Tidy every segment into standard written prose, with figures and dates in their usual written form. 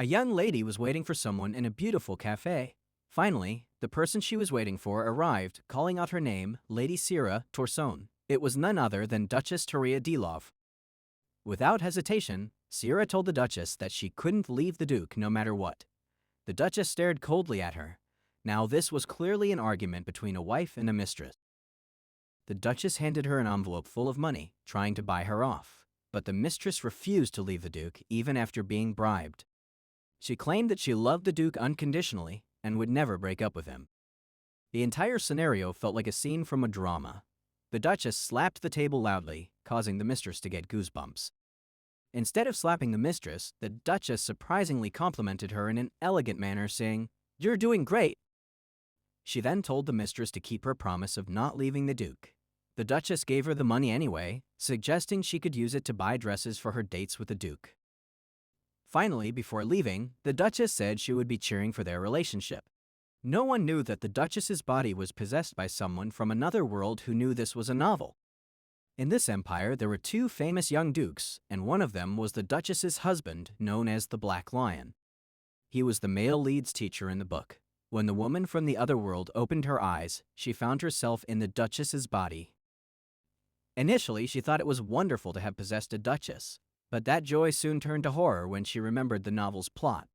A young lady was waiting for someone in a beautiful cafe. Finally, the person she was waiting for arrived, calling out her name, Lady Sira Torson. It was none other than Duchess Taria Delov. Without hesitation, Sira told the Duchess that she couldn't leave the Duke no matter what. The Duchess stared coldly at her. Now this was clearly an argument between a wife and a mistress. The Duchess handed her an envelope full of money, trying to buy her off. But the mistress refused to leave the Duke even after being bribed. She claimed that she loved the Duke unconditionally and would never break up with him. The entire scenario felt like a scene from a drama. The Duchess slapped the table loudly, causing the mistress to get goosebumps. Instead of slapping the mistress, the Duchess surprisingly complimented her in an elegant manner, saying, "You're doing great." She then told the mistress to keep her promise of not leaving the Duke. The Duchess gave her the money anyway, suggesting she could use it to buy dresses for her dates with the Duke. Finally, before leaving, the Duchess said she would be cheering for their relationship. No one knew that the Duchess's body was possessed by someone from another world who knew this was a novel. In this empire, there were two famous young dukes, and one of them was the Duchess's husband, known as the Black Lion. He was the male lead's teacher in the book. When the woman from the other world opened her eyes, she found herself in the Duchess's body. Initially, she thought it was wonderful to have possessed a Duchess, but that joy soon turned to horror when she remembered the novel's plot.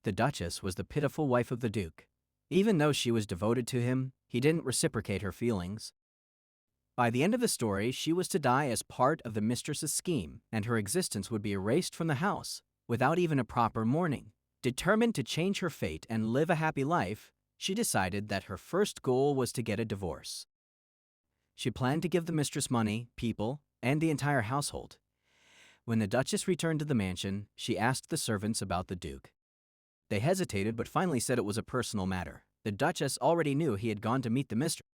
The Duchess was the pitiful wife of the Duke. Even though she was devoted to him, he didn't reciprocate her feelings. By the end of the story, she was to die as part of the mistress's scheme, and her existence would be erased from the house, without even a proper mourning. Determined to change her fate and live a happy life, she decided that her first goal was to get a divorce. She planned to give the mistress money, people, and the entire household. When the Duchess returned to the mansion, she asked the servants about the Duke. They hesitated but finally said it was a personal matter. The Duchess already knew he had gone to meet the mistress.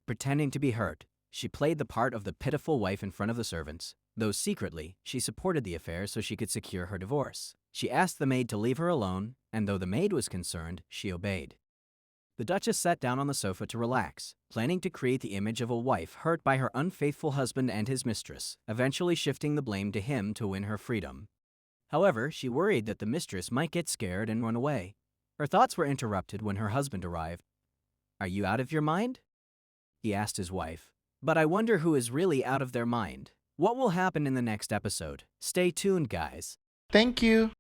Pretending to be hurt, she played the part of the pitiful wife in front of the servants, though secretly, she supported the affair so she could secure her divorce. She asked the maid to leave her alone, and though the maid was concerned, she obeyed. The Duchess sat down on the sofa to relax, planning to create the image of a wife hurt by her unfaithful husband and his mistress, eventually shifting the blame to him to win her freedom. However, she worried that the mistress might get scared and run away. Her thoughts were interrupted when her husband arrived. "Are you out of your mind?" he asked his wife. But I wonder who is really out of their mind. What will happen in the next episode? Stay tuned, guys. Thank you.